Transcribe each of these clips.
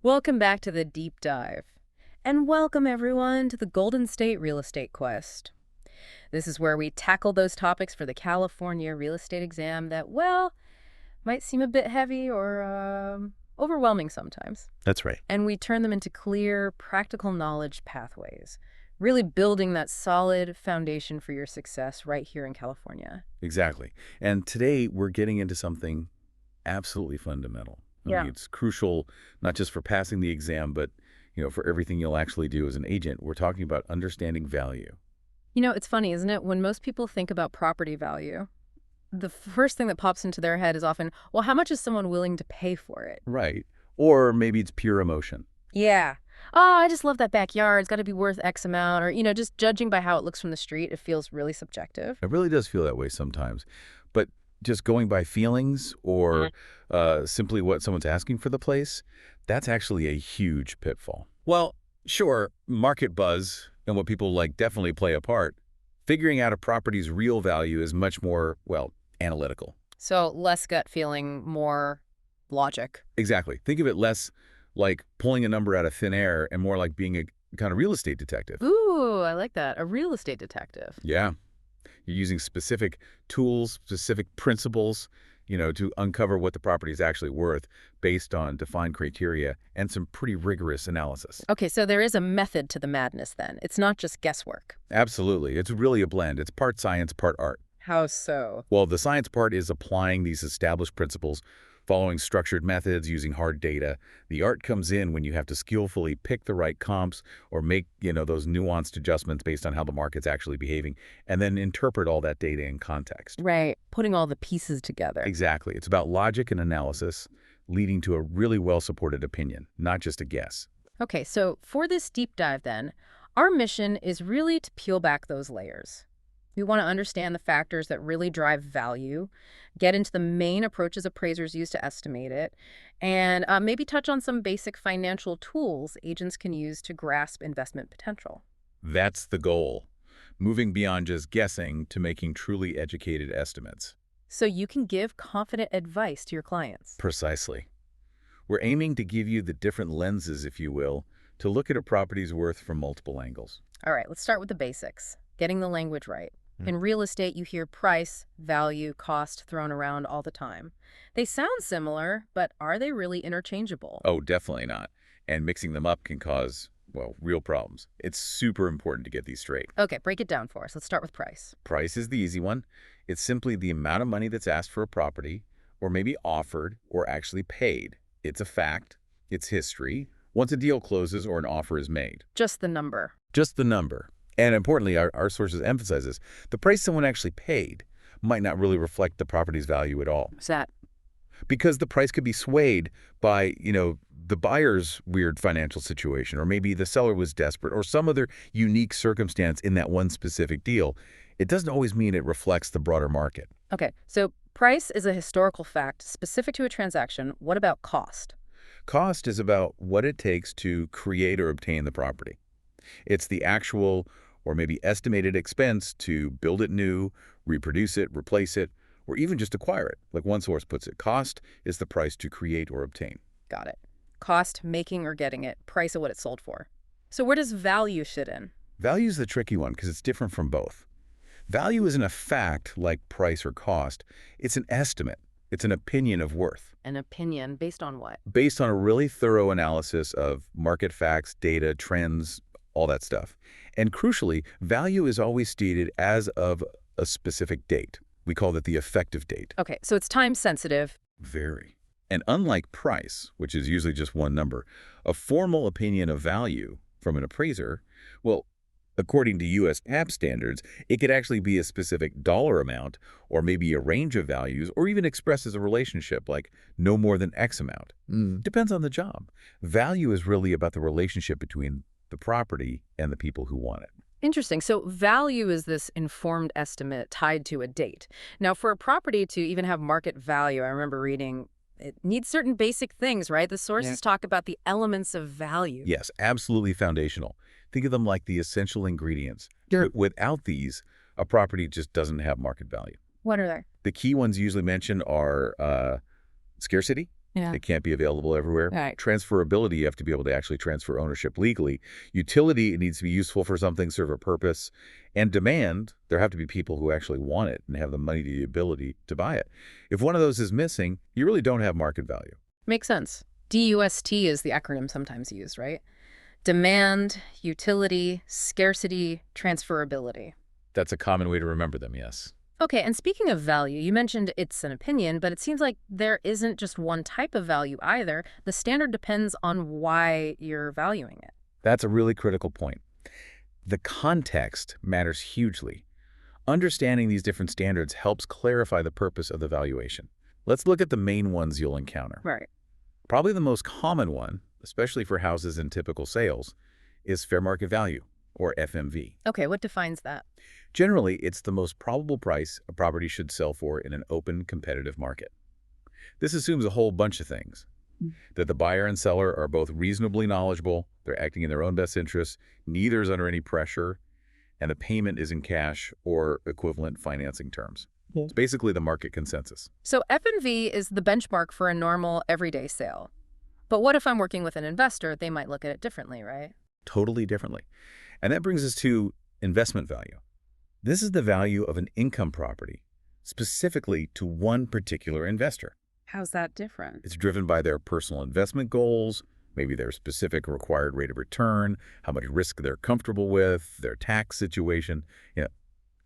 Welcome back to the deep dive. And welcome everyone to the Golden State Real Estate Quest. This is where we tackle those topics for the California real estate exam that, well, might seem a bit heavy or overwhelming sometimes. That's right. And we turn them into clear, practical knowledge pathways, really building that solid foundation for your success right here in California. Exactly. And today we're getting into something absolutely fundamental. I Yeah. mean, it's crucial not just for passing the exam, but for everything you'll actually do as an agent. We're talking about understanding value. You know, it's funny, isn't it? When most people think about property value, the first thing that pops into their head is often, well, how much is someone willing to pay for it? Right. Or maybe it's pure emotion. Yeah. Oh, I just love that backyard. It's got to be worth X amount. Or, just judging by how it looks from the street, it feels really subjective. It really does feel that way sometimes. But just going by feelings or simply what someone's asking for the place, that's actually a huge pitfall. Well, sure, market buzz and what people like definitely play a part. Figuring out a property's real value is much more, well, analytical. So less gut feeling, more logic. Exactly. Think of it less like pulling a number out of thin air and more like being a kind of real estate detective. Ooh, I like that. A real estate detective. Yeah. You're using specific tools, specific principles, to uncover what the property is actually worth based on defined criteria and some pretty rigorous analysis. Okay, so there is a method to the madness then. It's not just guesswork. Absolutely. It's really a blend. It's part science, part art. How so? Well, the science part is applying these established principles, following structured methods, using hard data. The art comes in when you have to skillfully pick the right comps or make, those nuanced adjustments based on how the market's actually behaving, and then interpret all that data in context. Right, putting all the pieces together. Exactly. It's about logic and analysis, leading to a really well-supported opinion, not just a guess. Okay, so for this deep dive then, our mission is really to peel back those layers. We want to understand the factors that really drive value, get into the main approaches appraisers use to estimate it, and maybe touch on some basic financial tools agents can use to grasp investment potential. That's the goal, moving beyond just guessing to making truly educated estimates. So you can give confident advice to your clients. Precisely. We're aiming to give you the different lenses, if you will, to look at a property's worth from multiple angles. All right, let's start with the basics, getting the language right. In real estate, you hear price, value, cost thrown around all the time. They sound similar, but are they really interchangeable? Oh, definitely not. And mixing them up can cause, well, real problems. It's super important to get these straight. Okay, break it down for us. Let's start with price. Price is the easy one. It's simply the amount of money that's asked for a property, or maybe offered, or actually paid. It's a fact. It's history. Once a deal closes or an offer is made. Just the number. Just the number. And importantly, our sources emphasize this. The price someone actually paid might not really reflect the property's value at all. What's that? Because the price could be swayed by, the buyer's weird financial situation, or maybe the seller was desperate, or some other unique circumstance in that one specific deal. It doesn't always mean it reflects the broader market. Okay, so price is a historical fact specific to a transaction. What about cost? Cost is about what it takes to create or obtain the property. It's the actual or maybe estimated expense to build it new, reproduce it, replace it, or even just acquire it. Like one source puts it, cost is the price to create or obtain. Got it. Cost, making or getting it, price of what it's sold for. So where does value fit in? Value is the tricky one because it's different from both. Value isn't a fact like price or cost. It's an estimate. It's an opinion of worth. An opinion based on what? Based on a really thorough analysis of market facts, data, trends, all that stuff. And crucially, value is always stated as of a specific date. We call that the effective date. Okay, so it's time sensitive. Very. And unlike price, which is usually just one number, a formal opinion of value from an appraiser, well, according to U.S. app standards, it could actually be a specific dollar amount or maybe a range of values or even expresses a relationship like no more than X amount. Depends on the job. Value is really about the relationship between the property and the people who want it. Interesting. So value is this informed estimate tied to a date. Now, for a property to even have market value, I remember reading it needs certain basic things, right? The sources talk about the elements of value. Yes, absolutely foundational. Think of them like the essential ingredients. Sure. Without these, a property just doesn't have market value. What are they? The key ones usually mentioned are scarcity, Yeah. It can't be available everywhere. Right. Transferability, you have to be able to actually transfer ownership legally. Utility, it needs to be useful for something, serve a purpose. And demand, there have to be people who actually want it and have the money, the ability to buy it. If one of those is missing, you really don't have market value. Makes sense. DUST is the acronym sometimes used, right? Demand, utility, scarcity, transferability. That's a common way to remember them, yes. Okay, and speaking of value, you mentioned it's an opinion, but it seems like there isn't just one type of value either. The standard depends on why you're valuing it. That's a really critical point. The context matters hugely. Understanding these different standards helps clarify the purpose of the valuation. Let's look at the main ones you'll encounter. Right. Probably the most common one, especially for houses and typical sales, is fair market value, or FMV. Okay, what defines that? Generally, it's the most probable price a property should sell for in an open, competitive market. This assumes a whole bunch of things. That the buyer and seller are both reasonably knowledgeable, they're acting in their own best interests, neither is under any pressure, and the payment is in cash or equivalent financing terms. It's basically the market consensus. So F&V is the benchmark for a normal, everyday sale. But what if I'm working with an investor? They might look at it differently, right? Totally differently. And that brings us to investment value. This is the value of an income property, specifically to one particular investor. How's that different? It's driven by their personal investment goals, maybe their specific required rate of return, how much risk they're comfortable with, their tax situation.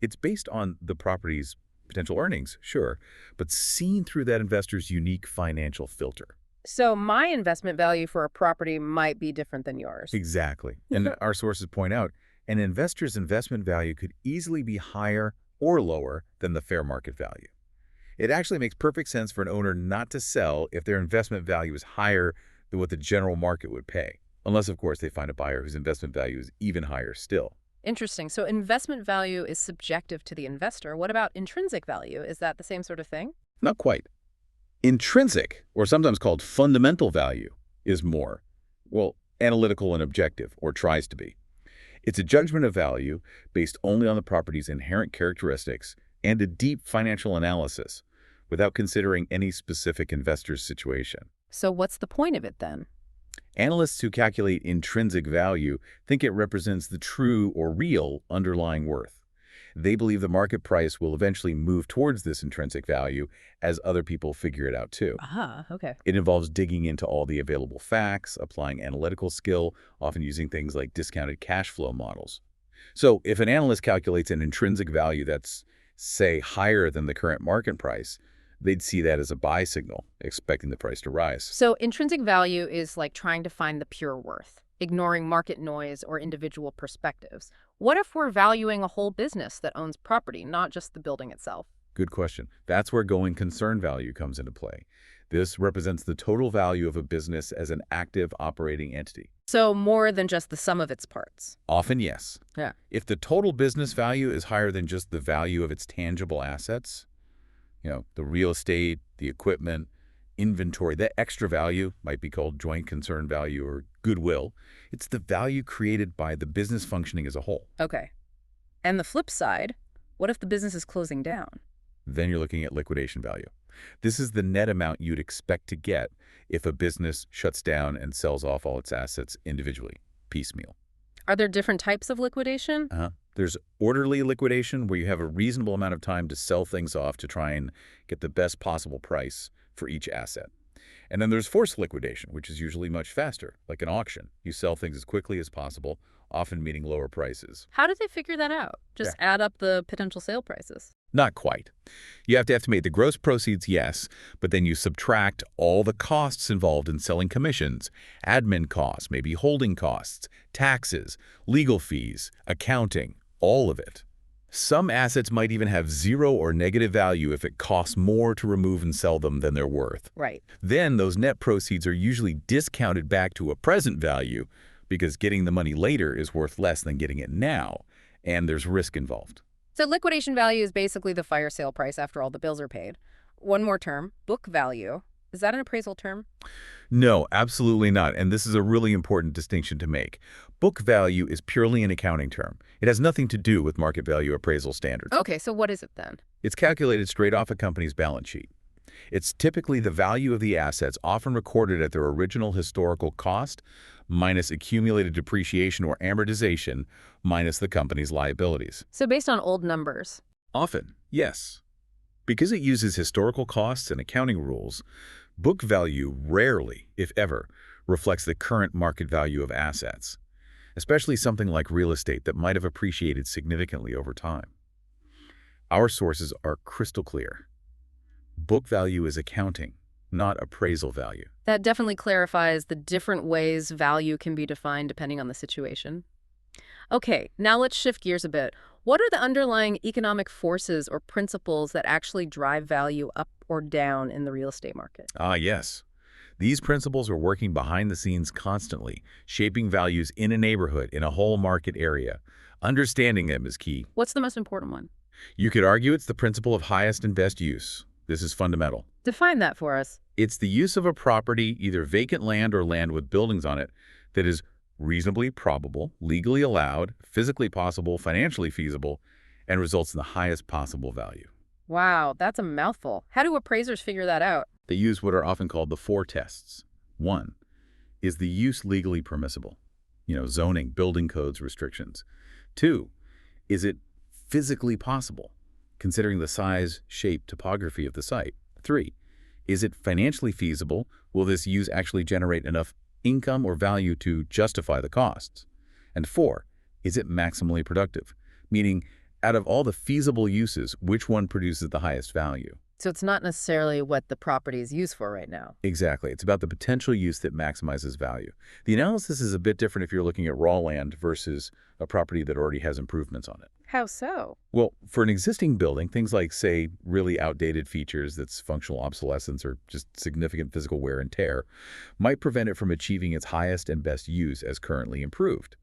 It's based on the property's potential earnings, sure, but seen through that investor's unique financial filter. So my investment value for a property might be different than yours. Exactly. And our sources point out an investor's investment value could easily be higher or lower than the fair market value. It actually makes perfect sense for an owner not to sell if their investment value is higher than what the general market would pay, unless, of course, they find a buyer whose investment value is even higher still. Interesting. So investment value is subjective to the investor. What about intrinsic value? Is that the same sort of thing? Not quite. Intrinsic, or sometimes called fundamental value, is more, well, analytical and objective, or tries to be. It's a judgment of value based only on the property's inherent characteristics and a deep financial analysis without considering any specific investor's situation. So what's the point of it then? Analysts who calculate intrinsic value think it represents the true or real underlying worth. They believe the market price will eventually move towards this intrinsic value as other people figure it out too. Ah, okay. It involves digging into all the available facts, applying analytical skill, often using things like discounted cash flow models. So if an analyst calculates an intrinsic value that's, say, higher than the current market price, they'd see that as a buy signal, expecting the price to rise. So intrinsic value is like trying to find the pure worth, ignoring market noise or individual perspectives. What if we're valuing a whole business that owns property, not just the building itself? Good question. That's where going concern value comes into play. This represents the total value of a business as an active operating entity. So more than just the sum of its parts. Often, yes. Yeah. If the total business value is higher than just the value of its tangible assets, the real estate, the equipment, inventory, that extra value might be called joint concern value or goodwill. It's the value created by the business functioning as a whole. Okay. And the flip side, what if the business is closing down? Then you're looking at liquidation value. This is the net amount you'd expect to get if a business shuts down and sells off all its assets individually, piecemeal. Are there different types of liquidation? There's orderly liquidation, where you have a reasonable amount of time to sell things off to try and get the best possible price for each asset. And then there's forced liquidation, which is usually much faster, like an auction. You sell things as quickly as possible, often meeting lower prices. How did they figure that out? Just add up the potential sale prices? Not quite. You have to estimate the gross proceeds, yes, but then you subtract all the costs involved in selling commissions, admin costs, maybe holding costs, taxes, legal fees, accounting, all of it. Some assets might even have zero or negative value if it costs more to remove and sell them than they're worth. Right. Then those net proceeds are usually discounted back to a present value because getting the money later is worth less than getting it now, and there's risk involved. So liquidation value is basically the fire sale price after all the bills are paid. One more term, book value. Is that an appraisal term? No, absolutely not. And this is a really important distinction to make. Book value is purely an accounting term. It has nothing to do with market value appraisal standards. Okay, so what is it then? It's calculated straight off a company's balance sheet. It's typically the value of the assets, often recorded at their original historical cost, minus accumulated depreciation or amortization, minus the company's liabilities. So based on old numbers. Often, yes. Because it uses historical costs and accounting rules, book value rarely, if ever, reflects the current market value of assets, especially something like real estate that might have appreciated significantly over time. Our sources are crystal clear. Book value is accounting, not appraisal value. That definitely clarifies the different ways value can be defined depending on the situation. Okay, now let's shift gears a bit. What are the underlying economic forces or principles that actually drive value up or down in the real estate market? Ah, yes. These principles are working behind the scenes constantly, shaping values in a neighborhood, in a whole market area. Understanding them is key. What's the most important one? You could argue it's the principle of highest and best use. This is fundamental. Define that for us. It's the use of a property, either vacant land or land with buildings on it, that is reasonably probable, legally allowed, physically possible, financially feasible, and results in the highest possible value. Wow, that's a mouthful. How do appraisers figure that out? They use what are often called the four tests. 1. Is the use legally permissible? Zoning, building codes, restrictions. 2. Is it physically possible, considering the size, shape, topography of the site? 3. Is it financially feasible? Will this use actually generate enough income or value to justify the costs? And 4. Is it maximally productive? Meaning, out of all the feasible uses, which one produces the highest value? So it's not necessarily what the property is used for right now. Exactly. It's about the potential use that maximizes value. The analysis is a bit different if you're looking at raw land versus a property that already has improvements on it. How so? Well, for an existing building, things like, say, really outdated features that's functional obsolescence or just significant physical wear and tear might prevent it from achieving its highest and best use as currently improved.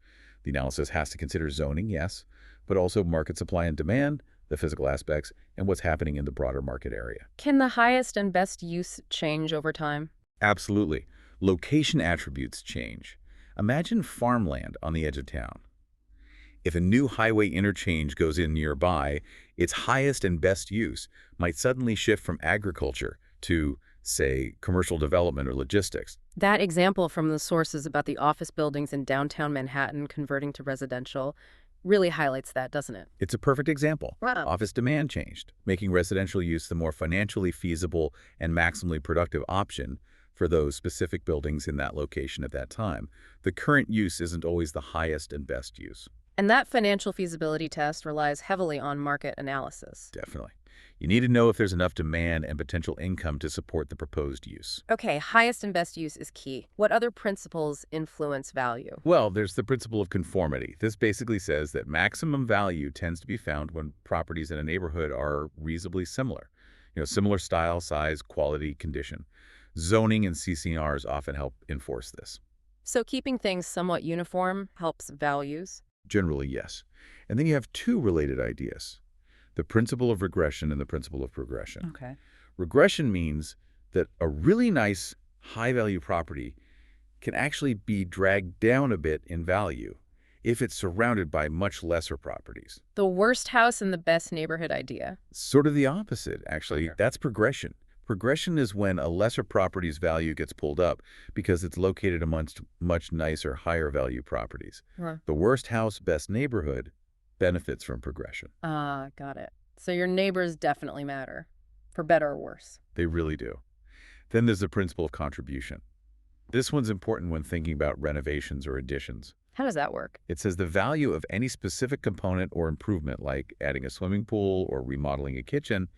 The analysis has to consider zoning, yes, but also market supply and demand, the physical aspects, and what's happening in the broader market area. Can the highest and best use change over time? Absolutely. Location attributes change. Imagine farmland on the edge of town. If a new highway interchange goes in nearby, its highest and best use might suddenly shift from agriculture to, say, commercial development or logistics. That example from the sources about the office buildings in downtown Manhattan converting to residential really highlights that, doesn't it? It's a perfect example. Wow. Office demand changed, making residential use the more financially feasible and maximally productive option for those specific buildings in that location at that time. The current use isn't always the highest and best use. And that financial feasibility test relies heavily on market analysis. Definitely. You need to know if there's enough demand and potential income to support the proposed use. Okay, highest and best use is key. What other principles influence value? Well, there's the principle of conformity. This basically says that maximum value tends to be found when properties in a neighborhood are reasonably similar. Similar style, size, quality, condition. Zoning and CCRs often help enforce this. So keeping things somewhat uniform helps values? Generally, yes. And then you have two related ideas. The principle of regression and the principle of progression. Okay. Regression means that a really nice, high-value property can actually be dragged down a bit in value if it's surrounded by much lesser properties. The worst house in the best neighborhood idea. Sort of the opposite, actually. Okay. That's progression. Progression is when a lesser property's value gets pulled up because it's located amongst much nicer, higher-value properties. Huh. The worst house, best neighborhood benefits from progression. Got it. So your neighbors definitely matter, for better or worse. They really do. Then there's the principle of contribution. This one's important when thinking about renovations or additions. How does that work? It says the value of any specific component or improvement, like adding a swimming pool or remodeling a kitchen,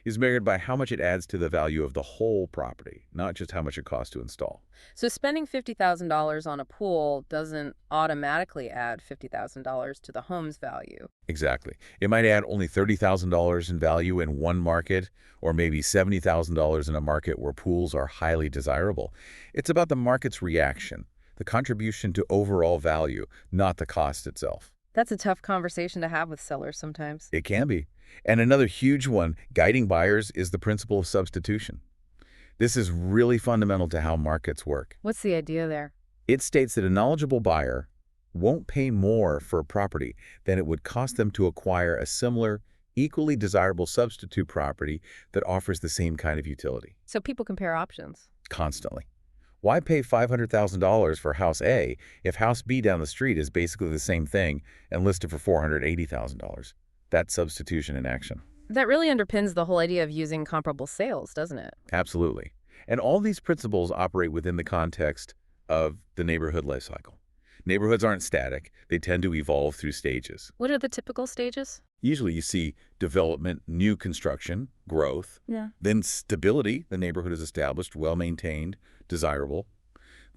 is measured by how much it adds to the value of the whole property, not just how much it costs to install. So spending $50,000 on a pool doesn't automatically add $50,000 to the home's value. Exactly. It might add only $30,000 in value in one market, or maybe $70,000 in a market where pools are highly desirable. It's about the market's reaction, the contribution to overall value, not the cost itself. That's a tough conversation to have with sellers sometimes. It can be. And another huge one, guiding buyers, is the principle of substitution. This is really fundamental to how markets work. What's the idea there? It states that a knowledgeable buyer won't pay more for a property than it would cost them to acquire a similar, equally desirable substitute property that offers the same kind of utility. So people compare options. Constantly. Why pay $500,000 for house A if house B down the street is basically the same thing and listed for $480,000? That's substitution in action. That really underpins the whole idea of using comparable sales, doesn't it? Absolutely. And all these principles operate within the context of the neighborhood life cycle. Neighborhoods aren't static. They tend to evolve through stages. What are the typical stages? Usually you see development, new construction, growth, Yeah. then stability. The neighborhood is established, well-maintained, desirable.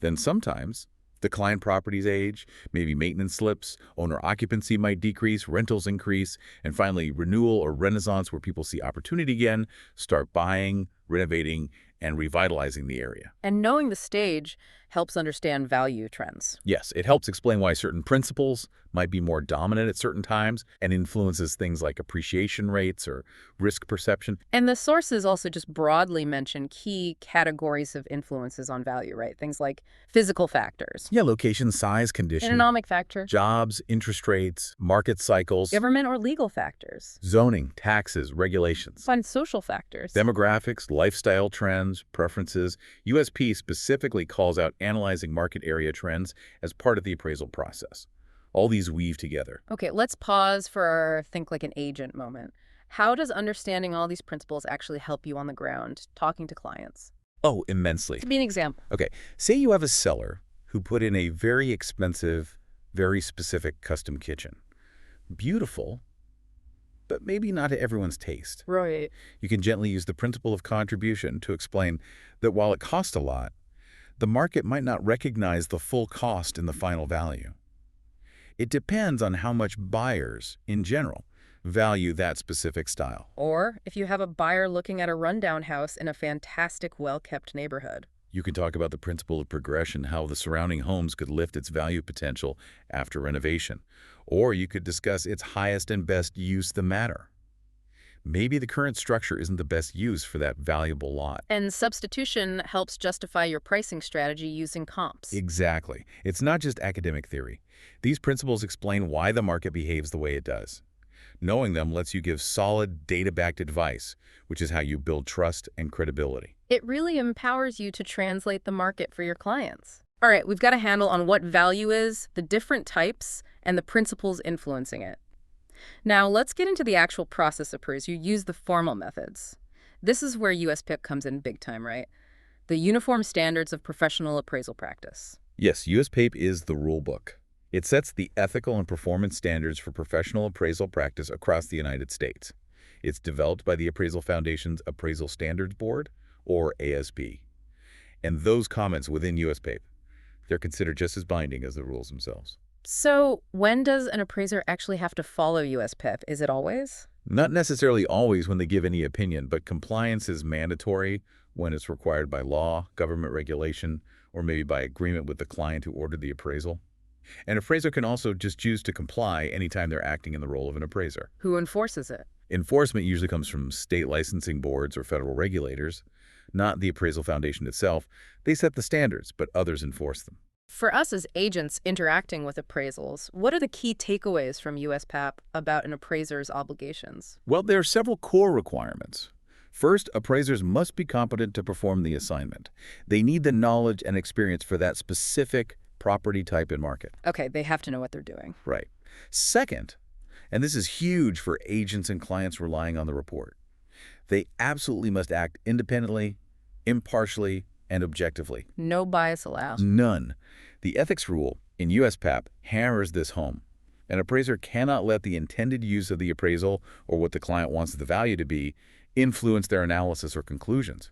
Then sometimes decline properties age, maybe maintenance slips, owner occupancy might decrease, rentals increase, and finally renewal or renaissance where people see opportunity again, start buying, renovating, and revitalizing the area. And knowing the stage helps understand value trends. Yes, it helps explain why certain principles might be more dominant at certain times and influences things like appreciation rates or risk perception. And the sources also just broadly mention key categories of influences on value, right? Things like physical factors, Yeah, location, size, condition, economic factors, jobs, interest rates, market cycles, government or legal factors, zoning, taxes, regulations, fun social factors. demographics, lifestyle trends, preferences. USP specifically calls out analyzing market area trends as part of the appraisal process. All these weave together. Okay, let's pause for our think like an agent moment. How does understanding all these principles actually help you on the ground, talking to clients? Oh, immensely. To be an example. Okay, say you have a seller who put in a very expensive, very specific custom kitchen. Beautiful, but maybe not to everyone's taste. Right. You can gently use the principle of contribution to explain that while it costs a lot, the market might not recognize the full cost in the final value. It depends on how much buyers, in general, value that specific style. Or if you have a buyer looking at a rundown house in a fantastic, well-kept neighborhood. You can talk about the principle of progression, how the surrounding homes could lift its value potential after renovation. Or you could discuss its highest and best use the matter. Maybe the current structure isn't the best use for that valuable lot. And substitution helps justify your pricing strategy using comps. Exactly. It's not just academic theory. These principles explain why the market behaves the way it does. Knowing them lets you give solid, data-backed advice, which is how you build trust and credibility. It really empowers you to translate the market for your clients. All right, we've got a handle on what value is, the different types, and the principles influencing it. Now, let's get into the actual process appraise. You use the formal methods. This is where USPIP comes in big time, right? The Uniform Standards of Professional Appraisal Practice. Yes, USPAPE is the rule book. It sets the ethical and performance standards for professional appraisal practice across the United States. It's developed by the Appraisal Foundation's Appraisal Standards Board, or ASB. And those comments within USPAPE, they're considered just as binding as the rules themselves. So when does an appraiser actually have to follow USPIP? Is it always? Not necessarily always when they give any opinion, but compliance is mandatory when it's required by law, government regulation, or maybe by agreement with the client who ordered the appraisal. An appraiser can also just choose to comply anytime they're acting in the role of an appraiser. Who enforces it? Enforcement usually comes from state licensing boards or federal regulators, not the Appraisal Foundation itself. They set the standards, but others enforce them. For us as agents interacting with appraisals, what are the key takeaways from USPAP about an appraiser's obligations? Well, there are several core requirements. First, appraisers must be competent to perform the assignment. They need the knowledge and experience for that specific property type and market. Okay, they have to know what they're doing. Right. Second, and this is huge for agents and clients relying on the report, they absolutely must act independently, impartially, and objectively. No bias allowed. None. The ethics rule in USPAP hammers this home. An appraiser cannot let the intended use of the appraisal or what the client wants the value to be influence their analysis or conclusions.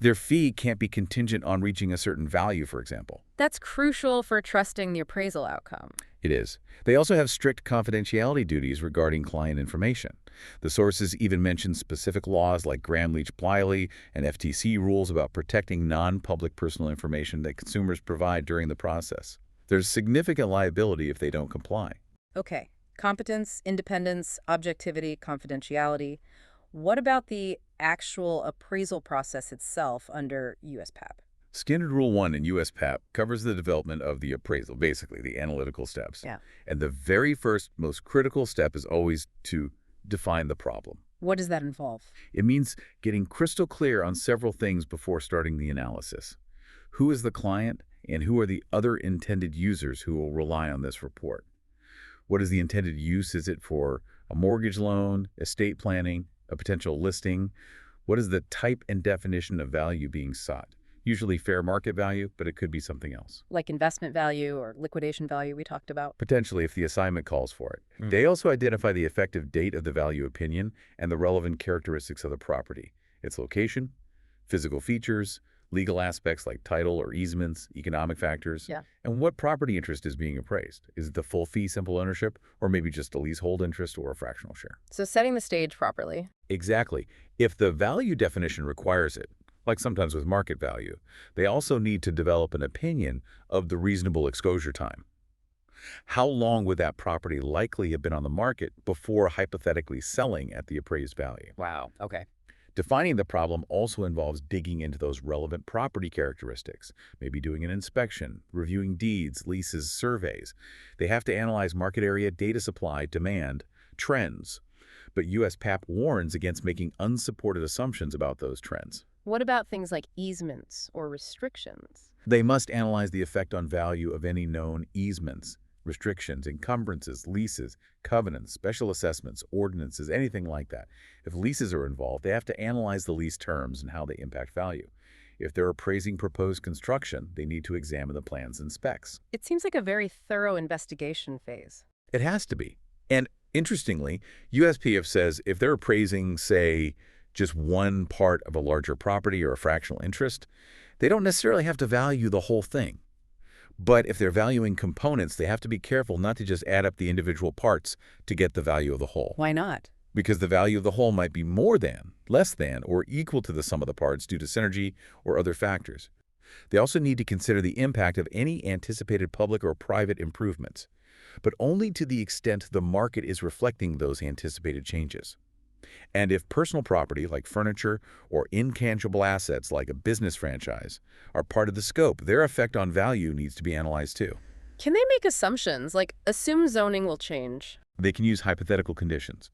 Their fee can't be contingent on reaching a certain value, for example. That's crucial for trusting the appraisal outcome. It is. They also have strict confidentiality duties regarding client information. The sources even mention specific laws like Gramm-Leach-Bliley and FTC rules about protecting non-public personal information that consumers provide during the process. There's significant liability if they don't comply. Okay, competence, independence, objectivity, confidentiality. What about the actual appraisal process itself under USPAP? Standard Rule 1 in USPAP covers the development of the appraisal, basically the analytical steps. Yeah. And the very first, most critical step is always to define the problem. What does that involve? It means getting crystal clear on several things before starting the analysis. Who is the client, and who are the other intended users who will rely on this report? What is the intended use? Is it for a mortgage loan, estate planning, a potential listing? What is the type and definition of value being sought? Usually fair market value, but it could be something else. Like investment value or liquidation value we talked about? Potentially if the assignment calls for it. They also identify the effective date of the value opinion and the relevant characteristics of the property, its location, physical features, legal aspects like title or easements, economic factors, and what property interest is being appraised. Is it the full fee simple ownership, or maybe just a leasehold interest or a fractional share? So setting the stage properly. Exactly. If the value definition requires it, like sometimes with market value, they also need to develop an opinion of the reasonable exposure time. How long would that property likely have been on the market before hypothetically selling at the appraised value? Wow. Okay. Defining the problem also involves digging into those relevant property characteristics, maybe doing an inspection, reviewing deeds, leases, surveys. They have to analyze market area, data supply, demand, trends. But U.S. PAP warns against making unsupported assumptions about those trends. What about things like easements or restrictions? They must analyze the effect on value of any known easements, restrictions, encumbrances, leases, covenants, special assessments, ordinances, anything like that. If leases are involved, they have to analyze the lease terms and how they impact value. If they're appraising proposed construction, they need to examine the plans and specs. It seems like a very thorough investigation phase. It has to be. And interestingly, USPF says if they're appraising, say, just one part of a larger property or a fractional interest, they don't necessarily have to value the whole thing. But if they're valuing components, they have to be careful not to just add up the individual parts to get the value of the whole. Why not? Because the value of the whole might be more than, less than, or equal to the sum of the parts due to synergy or other factors. They also need to consider the impact of any anticipated public or private improvements, but only to the extent the market is reflecting those anticipated changes. And if personal property like furniture or intangible assets like a business franchise are part of the scope, their effect on value needs to be analyzed too. Can they make assumptions, like assume zoning will change? They can use hypothetical conditions,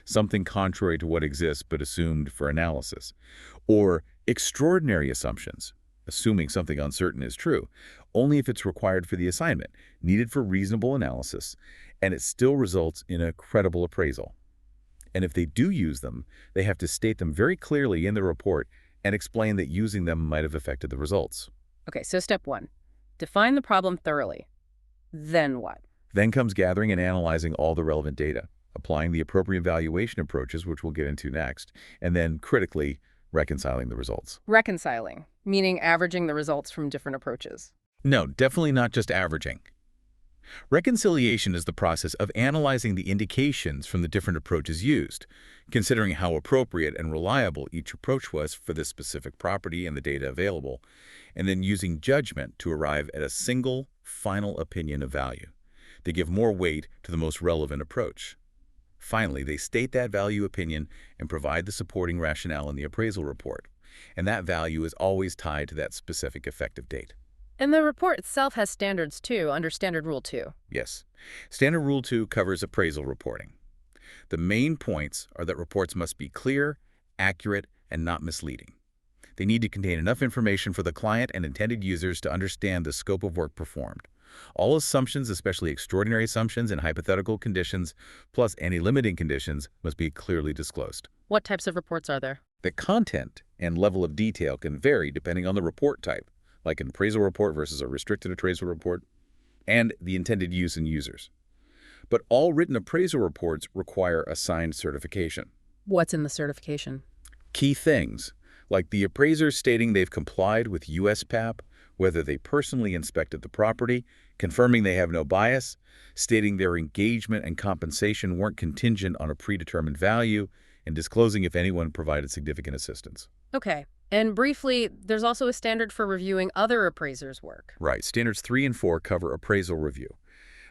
something contrary to what exists but assumed for analysis, or extraordinary assumptions, assuming something uncertain is true, only if it's required for the assignment, needed for reasonable analysis, and it still results in a credible appraisal. And if they do use them, they have to state them very clearly in the report and explain that using them might have affected the results. Okay, so step one, define the problem thoroughly. Then what? Then comes gathering and analyzing all the relevant data, applying the appropriate valuation approaches, which we'll get into next, and then critically reconciling the results. Reconciling, meaning averaging the results from different approaches. No, definitely not just averaging. Reconciliation is the process of analyzing the indications from the different approaches used, considering how appropriate and reliable each approach was for this specific property and the data available, and then using judgment to arrive at a single, final opinion of value. They give more weight to the most relevant approach. Finally, they state that value opinion and provide the supporting rationale in the appraisal report, and that value is always tied to that specific effective date. And the report itself has standards too, under Standard Rule 2. Yes. Standard Rule 2 covers appraisal reporting. The main points are that reports must be clear, accurate, and not misleading. They need to contain enough information for the client and intended users to understand the scope of work performed. All assumptions, especially extraordinary assumptions and hypothetical conditions, plus any limiting conditions, must be clearly disclosed. What types of reports are there? The content and level of detail can vary depending on the report type, like an appraisal report versus a restricted appraisal report, and the intended use and users. But all written appraisal reports require a signed certification. What's in the certification? Key things, like the appraiser stating they've complied with U.S. PAP, whether they personally inspected the property, confirming they have no bias, stating their engagement and compensation weren't contingent on a predetermined value, and disclosing if anyone provided significant assistance. Okay. And briefly, there's also a standard for reviewing other appraisers' work. Right. Standards 3 and 4 cover appraisal review.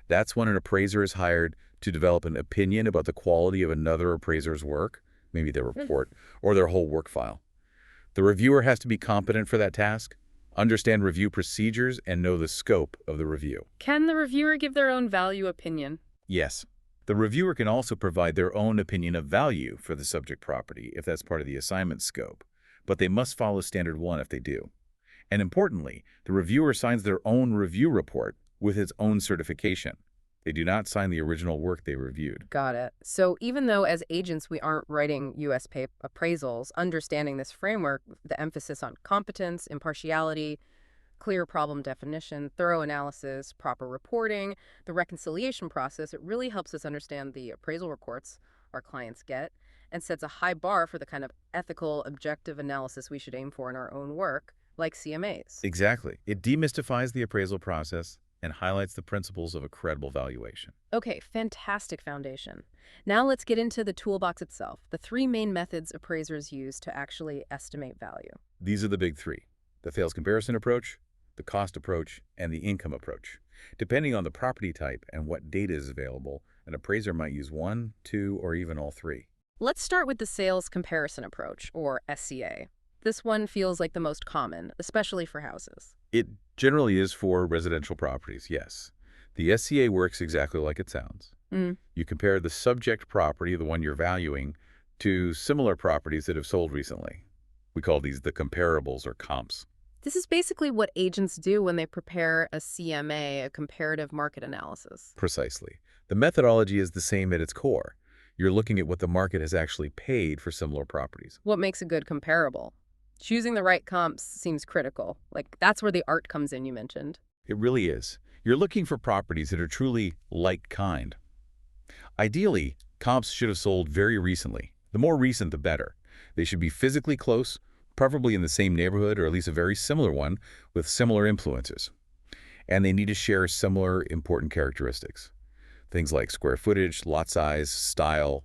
That's when an appraiser is hired to develop an opinion about the quality of another appraiser's work, maybe their report, or their whole work file. The reviewer has to be competent for that task, understand review procedures, and know the scope of the review. Can the reviewer give their own value opinion? Yes. The reviewer can also provide their own opinion of value for the subject property if that's part of the assignment scope, but they must follow Standard 1 if they do. And importantly, the reviewer signs their own review report with its own certification. They do not sign the original work they reviewed. Got it. So even though as agents we aren't writing U.S. appraisals, understanding this framework, the emphasis on competence, impartiality, clear problem definition, thorough analysis, proper reporting, the reconciliation process, it really helps us understand the appraisal reports our clients get and sets a high bar for the kind of ethical, objective analysis we should aim for in our own work, like CMAs. Exactly. It demystifies the appraisal process and highlights the principles of a credible valuation. Okay, fantastic foundation. Now let's get into the toolbox itself, the three main methods appraisers use to actually estimate value. These are the big three: the sales comparison approach, the cost approach, and the income approach. Depending on the property type and what data is available, an appraiser might use one, two, or even all three. Let's start with the sales comparison approach, or SCA. This one feels like the most common, especially for houses. It generally is for residential properties, yes. The SCA works exactly like it sounds. You compare the subject property, the one you're valuing, to similar properties that have sold recently. We call these the comparables or comps. This is basically what agents do when they prepare a CMA, a comparative market analysis. Precisely. The methodology is the same at its core. You're looking at what the market has actually paid for similar properties. What makes a good comparable? Choosing the right comps seems critical. Like, that's where the art comes in, you mentioned. It really is. You're looking for properties that are truly like kind. Ideally, comps should have sold very recently. The more recent, the better. They should be physically close, preferably in the same neighborhood or at least a very similar one with similar influences. And they need to share similar important characteristics. Things like square footage, lot size, style,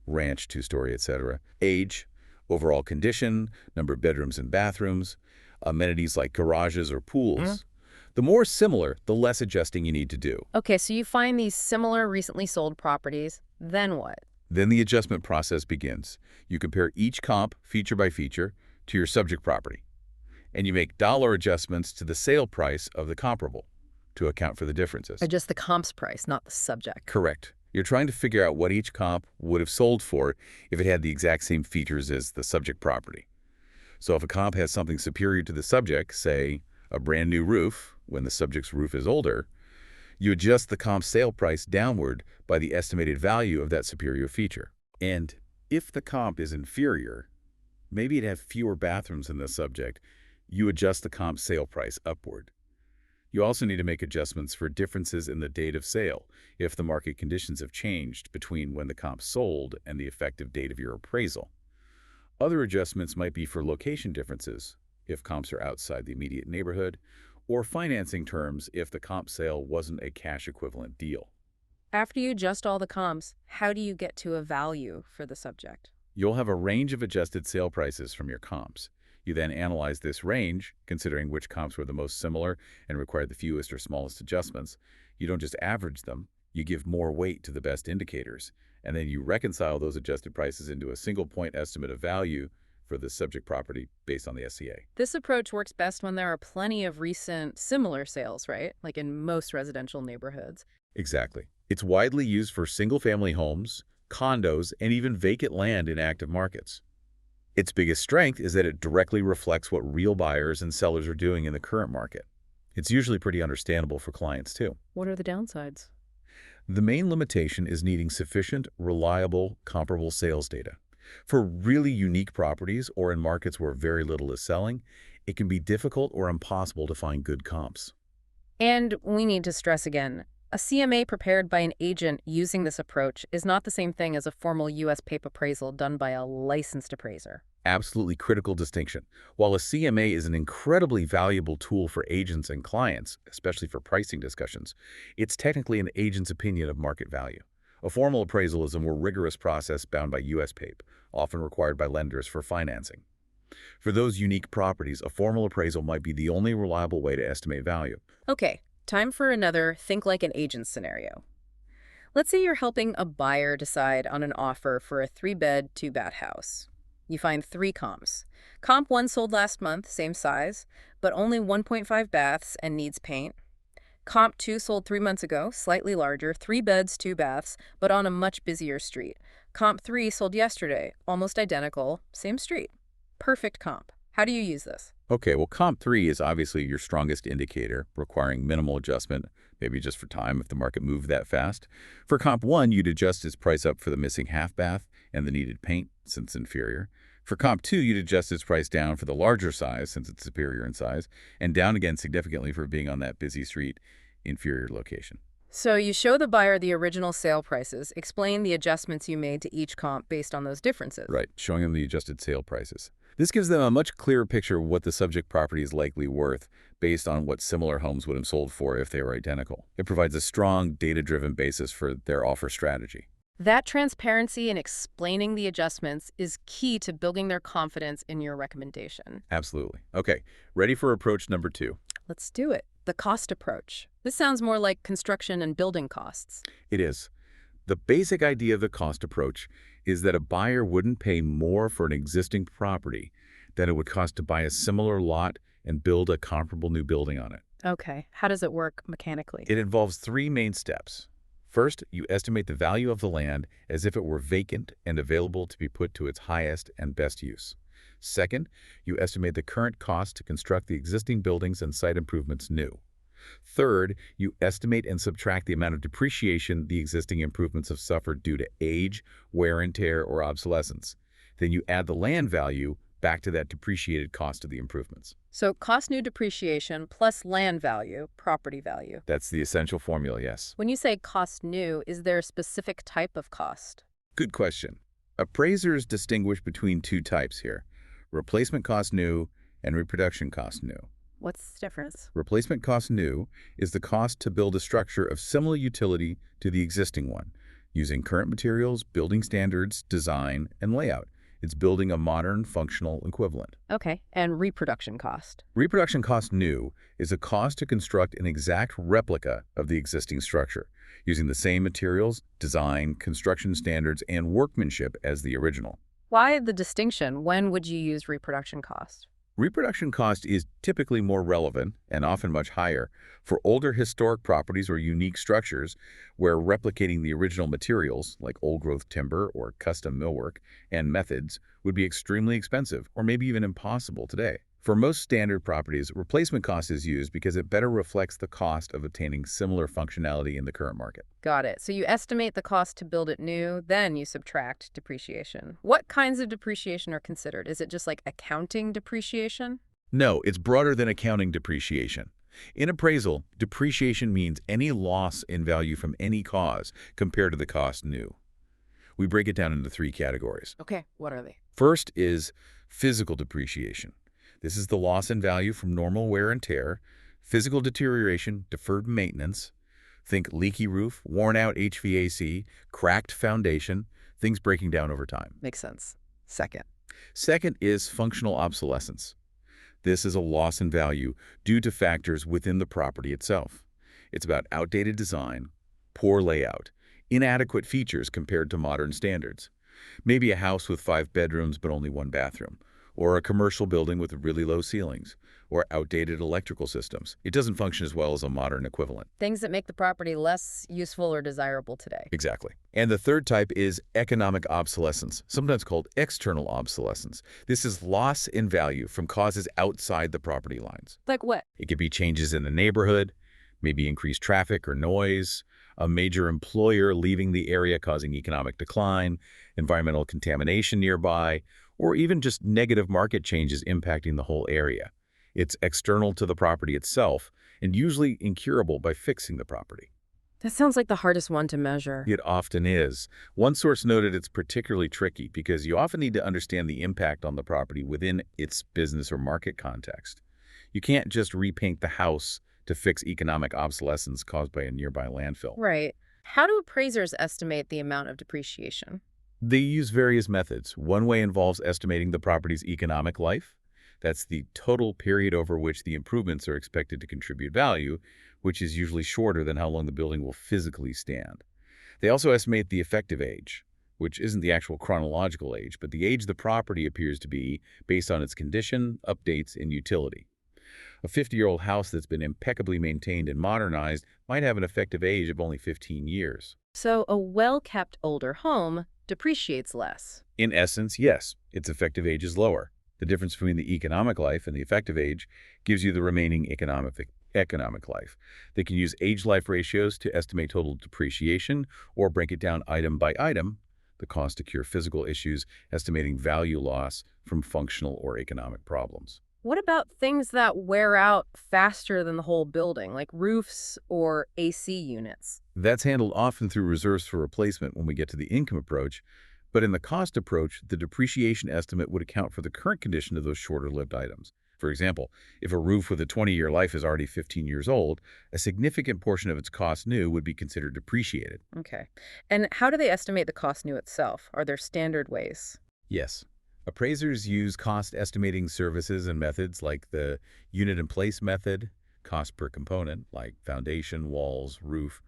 ranch, two-story, etc., age, overall condition, number of bedrooms and bathrooms, amenities like garages or pools. The more similar, the less adjusting you need to do. Okay, so you find these similar recently sold properties, then what? Then the adjustment process begins. You compare each comp, feature by feature, to your subject property, and you make dollar adjustments to the sale price of the comparable to account for the differences. Adjust the comp's price, not the subject. Correct. You're trying to figure out what each comp would have sold for if it had the exact same features as the subject property. So if a comp has something superior to the subject, say a brand new roof when the subject's roof is older, you adjust the comp sale price downward by the estimated value of that superior feature. And if the comp is inferior, maybe it had fewer bathrooms than the subject, you adjust the comp sale price upward. You also need to make adjustments for differences in the date of sale if the market conditions have changed between when the comp sold and the effective date of your appraisal. Other adjustments might be for location differences if comps are outside the immediate neighborhood, or financing terms if the comp sale wasn't a cash equivalent deal. After you adjust all the comps, how do you get to a value for the subject? You'll have a range of adjusted sale prices from your comps. You then analyze this range, considering which comps were the most similar and required the fewest or smallest adjustments. You don't just average them, you give more weight to the best indicators, and then you reconcile those adjusted prices into a single point estimate of value for the subject property based on the SCA. This approach works best when there are plenty of recent similar sales, right? Like in most residential neighborhoods. Exactly. It's widely used for single-family homes, condos, and even vacant land in active markets. Its biggest strength is that it directly reflects what real buyers and sellers are doing in the current market. It's usually pretty understandable for clients, too. What are the downsides? The main limitation is needing sufficient, reliable, comparable sales data. For really unique properties or in markets where very little is selling, it can be difficult or impossible to find good comps. And we need to stress again, a CMA prepared by an agent using this approach is not the same thing as a formal U.S. PAPE appraisal done by a licensed appraiser. Absolutely critical distinction. While a CMA is an incredibly valuable tool for agents and clients, especially for pricing discussions, it's technically an agent's opinion of market value. A formal appraisal is a more rigorous process bound by U.S. PAPE, often required by lenders for financing. For those unique properties, a formal appraisal might be the only reliable way to estimate value. Okay, time for another think like an agent scenario. Let's say you're helping a buyer decide on an offer for a 3-bed, 2-bath house. You find 3 comps. Comp 1 sold last month, same size, but only 1.5 baths and needs paint. Comp 2 sold 3 months ago, slightly larger, 3 beds, 2 baths, but on a much busier street. Comp 3 sold yesterday, almost identical, same street. Perfect comp. How do you use this? Okay, well, comp 3 is obviously your strongest indicator, requiring minimal adjustment, maybe just for time if the market moved that fast. For comp 1, you'd adjust its price up for the missing half bath and the needed paint, since inferior. For comp 2, you'd adjust its price down for the larger size, since it's superior in size, and down again significantly for being on that busy street, inferior location. So you show the buyer the original sale prices, explain the adjustments you made to each comp based on those differences. Right, showing them the adjusted sale prices. This gives them a much clearer picture of what the subject property is likely worth based on what similar homes would have sold for if they were identical. It provides a strong, data-driven basis for their offer strategy. That transparency in explaining the adjustments is key to building their confidence in your recommendation. Absolutely. Okay, ready for approach number 2. Let's do it. The cost approach. This sounds more like construction and building costs. It is. The basic idea of the cost approach is that a buyer wouldn't pay more for an existing property than it would cost to buy a similar lot and build a comparable new building on it. Okay, how does it work mechanically? It involves 3 main steps. First, you estimate the value of the land as if it were vacant and available to be put to its highest and best use. Second, you estimate the current cost to construct the existing buildings and site improvements new. Third, you estimate and subtract the amount of depreciation the existing improvements have suffered due to age, wear and tear, or obsolescence. Then you add the land value back to that depreciated cost of the improvements. So cost new depreciation plus land value, property value. That's the essential formula, yes. When you say cost new, is there a specific type of cost? Good question. Appraisers distinguish between 2 types here: replacement cost new and reproduction cost new. What's the difference? Replacement cost new is the cost to build a structure of similar utility to the existing one, using current materials, building standards, design, and layout. It's building a modern, functional equivalent. Okay, and reproduction cost. Reproduction cost new is a cost to construct an exact replica of the existing structure, using the same materials, design, construction standards, and workmanship as the original. Why the distinction? When would you use reproduction cost? Reproduction cost is typically more relevant, and often much higher, for older historic properties or unique structures where replicating the original materials, like old-growth timber or custom millwork, and methods would be extremely expensive or maybe even impossible today. For most standard properties, replacement cost is used because it better reflects the cost of obtaining similar functionality in the current market. Got it. So you estimate the cost to build it new, then you subtract depreciation. What kinds of depreciation are considered? Is it just like accounting depreciation? No, it's broader than accounting depreciation. In appraisal, depreciation means any loss in value from any cause compared to the cost new. We break it down into 3 categories. Okay, what are they? First is physical depreciation. This is the loss in value from normal wear and tear, physical deterioration, deferred maintenance. Think leaky roof, worn out HVAC, cracked foundation, things breaking down over time. Makes sense. Second. Second is functional obsolescence. This is a loss in value due to factors within the property itself. It's about outdated design, poor layout, inadequate features compared to modern standards. Maybe a house with 5 bedrooms but only 1 bathroom, or a commercial building with really low ceilings, or outdated electrical systems. It doesn't function as well as a modern equivalent. Things that make the property less useful or desirable today. Exactly. And the third type is economic obsolescence, sometimes called external obsolescence. This is loss in value from causes outside the property lines. Like what? It could be changes in the neighborhood, maybe increased traffic or noise, a major employer leaving the area causing economic decline, environmental contamination nearby, or even just negative market changes impacting the whole area. It's external to the property itself and usually incurable by fixing the property. That sounds like the hardest one to measure. It often is. One source noted it's particularly tricky because you often need to understand the impact on the property within its business or market context. You can't just repaint the house to fix economic obsolescence caused by a nearby landfill. Right. How do appraisers estimate the amount of depreciation? They use various methods. One way involves estimating the property's economic life. That's the total period over which the improvements are expected to contribute value, which is usually shorter than how long the building will physically stand. They also estimate the effective age, which isn't the actual chronological age, but the age the property appears to be based on its condition, updates, and utility. A 50-year-old house that's been impeccably maintained and modernized might have an effective age of only 15 years. So a well-kept older home depreciates less. In essence, yes, its effective age is lower. The difference between the economic life and the effective age gives you the remaining economic life. They can use age-life ratios to estimate total depreciation or break it down item by item, the cost to cure physical issues, estimating value loss from functional or economic problems. What about things that wear out faster than the whole building, like roofs or AC units? That's handled often through reserves for replacement when we get to the income approach, but in the cost approach, the depreciation estimate would account for the current condition of those shorter-lived items. For example, if a roof with a 20-year life is already 15 years old, a significant portion of its cost new would be considered depreciated. Okay. And how do they estimate the cost new itself? Are there standard ways? Yes. Appraisers use cost estimating services and methods like the unit in place method, cost per component like foundation, walls, roof,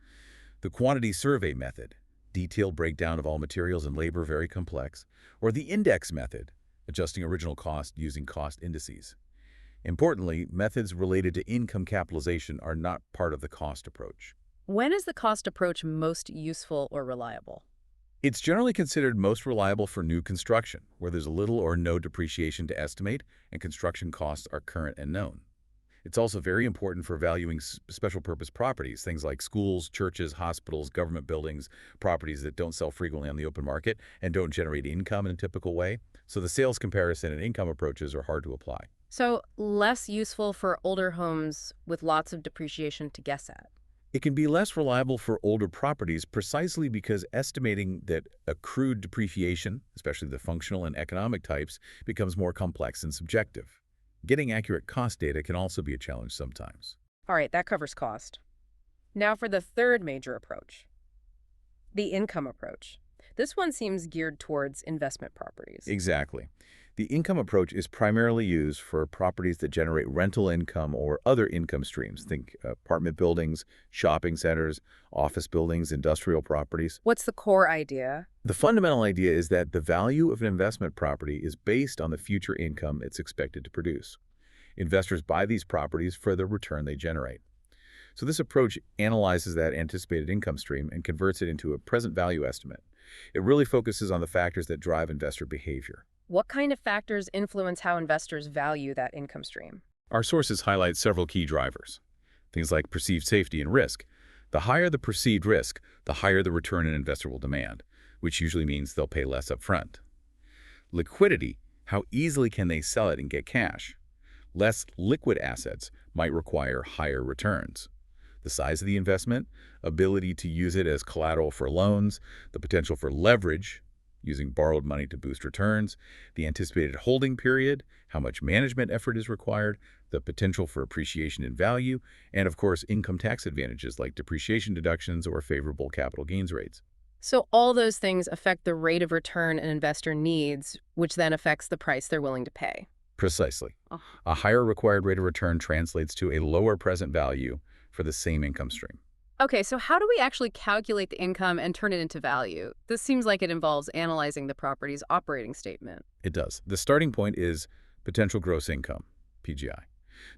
the quantity survey method, detailed breakdown of all materials and labor very complex, or the index method, adjusting original cost using cost indices. Importantly, methods related to income capitalization are not part of the cost approach. When is the cost approach most useful or reliable? It's generally considered most reliable for new construction, where there's little or no depreciation to estimate and construction costs are current and known. It's also very important for valuing special purpose properties, things like schools, churches, hospitals, government buildings, properties that don't sell frequently on the open market and don't generate income in a typical way. So the sales comparison and income approaches are hard to apply. So less useful for older homes with lots of depreciation to guess at. It can be less reliable for older properties precisely because estimating that accrued depreciation, especially the functional and economic types, becomes more complex and subjective. Getting accurate cost data can also be a challenge sometimes. All right, that covers cost. Now for the third major approach, the income approach. This one seems geared towards investment properties. Exactly. The income approach is primarily used for properties that generate rental income or other income streams. Think apartment buildings, shopping centers, office buildings, industrial properties. What's the core idea? The fundamental idea is that the value of an investment property is based on the future income it's expected to produce. Investors buy these properties for the return they generate. So this approach analyzes that anticipated income stream and converts it into a present value estimate. It really focuses on the factors that drive investor behavior. What kind of factors influence how investors value that income stream? Our sources highlight several key drivers. Things like perceived safety and risk. The higher the perceived risk, the higher the return an investor will demand, which usually means they'll pay less upfront. Liquidity. How easily can they sell it and get cash? Less liquid assets might require higher returns. The size of the investment, ability to use it as collateral for loans, the potential for leverage, using borrowed money to boost returns, the anticipated holding period, how much management effort is required, the potential for appreciation in value, and of course, income tax advantages like depreciation deductions or favorable capital gains rates. So all those things affect the rate of return an investor needs, which then affects the price they're willing to pay. Precisely. Oh. A higher required rate of return translates to a lower present value for the same income stream. Okay, so how do we actually calculate the income and turn it into value? This seems like it involves analyzing the property's operating statement. It does. The starting point is potential gross income, PGI.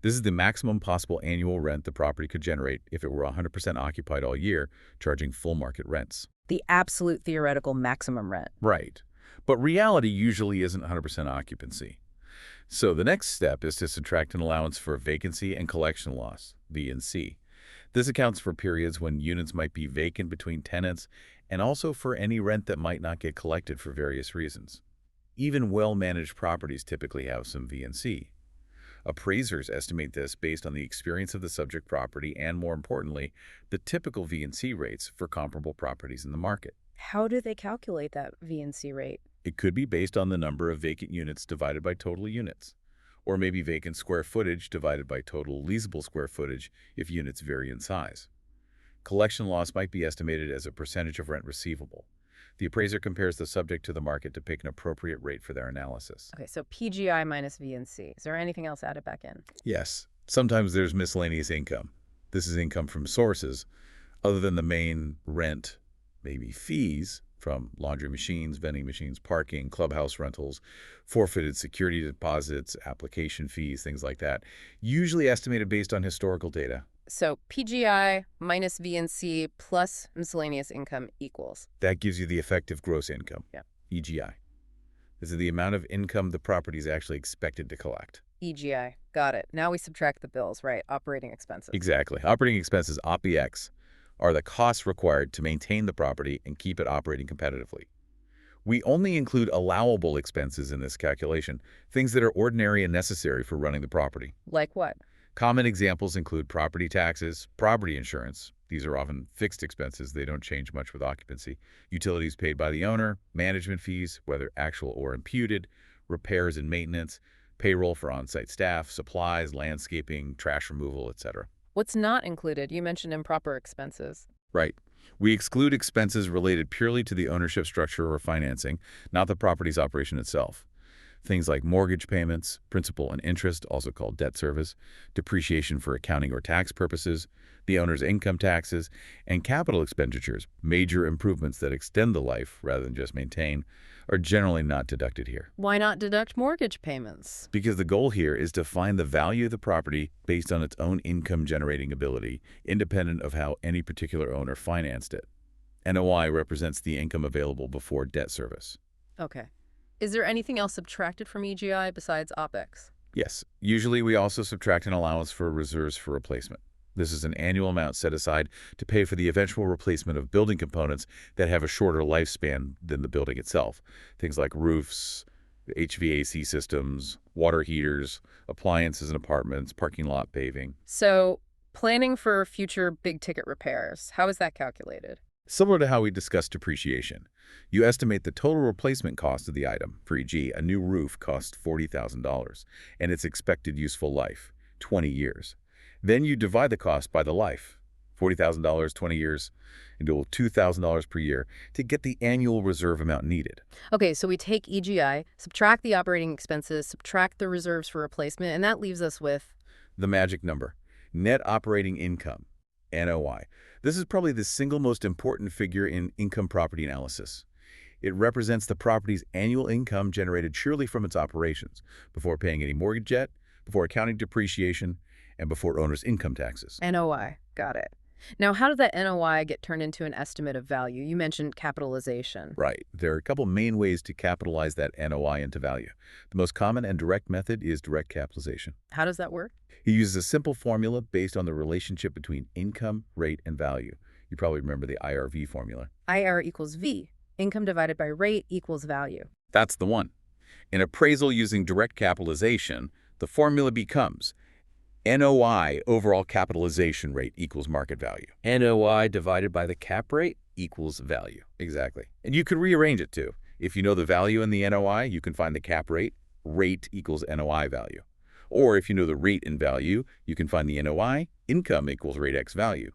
This is the maximum possible annual rent the property could generate if it were 100% occupied all year, charging full market rents. The absolute theoretical maximum rent. Right. But reality usually isn't 100% occupancy. So the next step is to subtract an allowance for vacancy and collection loss, V&C. This accounts for periods when units might be vacant between tenants and also for any rent that might not get collected for various reasons. Even well-managed properties typically have some V&C. Appraisers estimate this based on the experience of the subject property and, more importantly, the typical V&C rates for comparable properties in the market. How do they calculate that V&C rate? It could be based on the number of vacant units divided by total units, or maybe vacant square footage divided by total leasable square footage if units vary in size. Collection loss might be estimated as a percentage of rent receivable. The appraiser compares the subject to the market to pick an appropriate rate for their analysis. Okay, so PGI minus V&C. Is there anything else added back in? Yes, sometimes there's miscellaneous income. This is income from sources other than the main rent, maybe fees, from laundry machines, vending machines, parking, clubhouse rentals, forfeited security deposits, application fees, things like that, usually estimated based on historical data. So PGI minus VNC plus miscellaneous income equals. That gives you the effective gross income, Yeah. EGI. This is the amount of income the property is actually expected to collect. EGI. Got it. Now we subtract the bills, right? Operating expenses. Exactly. Operating expenses, OPEX, are the costs required to maintain the property and keep it operating competitively. We only include allowable expenses in this calculation, things that are ordinary and necessary for running the property. Like what? Common examples include property taxes, property insurance. These are often fixed expenses. They don't change much with occupancy. Utilities paid by the owner, management fees, whether actual or imputed, repairs and maintenance, payroll for on-site staff, supplies, landscaping, trash removal, etc. What's not included? You mentioned improper expenses. Right. We exclude expenses related purely to the ownership structure or financing, not the property's operation itself. Things like mortgage payments, principal and interest, also called debt service, depreciation for accounting or tax purposes, the owner's income taxes, and capital expenditures, major improvements that extend the life rather than just maintain, are generally not deducted here. Why not deduct mortgage payments? Because the goal here is to find the value of the property based on its own income-generating ability, independent of how any particular owner financed it. NOI represents the income available before debt service. Okay. Is there anything else subtracted from EGI besides OPEX? Yes, usually we also subtract an allowance for reserves for replacement. This is an annual amount set aside to pay for the eventual replacement of building components that have a shorter lifespan than the building itself. Things like roofs, HVAC systems, water heaters, appliances in apartments, parking lot paving. So, planning for future big-ticket repairs, how is that calculated? Similar to how we discussed depreciation, you estimate the total replacement cost of the item. For e.g., a new roof costs $40,000 and its expected useful life, 20 years. Then you divide the cost by the life, $40,000, 20 years, into $2,000 per year to get the annual reserve amount needed. Okay, so we take EGI, subtract the operating expenses, subtract the reserves for replacement, and that leaves us with The magic number, net operating income, NOI. This is probably the single most important figure in income property analysis. It represents the property's annual income generated purely from its operations, before paying any mortgage debt, before accounting depreciation, and before owner's income taxes. NOI. Got it. Now, how did that NOI get turned into an estimate of value? You mentioned capitalization. Right. There are a couple main ways to capitalize that NOI into value. The most common and direct method is direct capitalization. How does that work? He uses a simple formula based on the relationship between income, rate, and value. You probably remember the IRV formula. IR equals V. Income divided by rate equals value. That's the one. In appraisal using direct capitalization, the formula becomes NOI, overall capitalization rate, equals market value. NOI divided by the cap rate equals value. Exactly. And you could rearrange it too. If you know the value in the NOI, you can find the cap rate. Rate equals NOI value. Or if you know the rate in value, you can find the NOI. Income equals rate x value.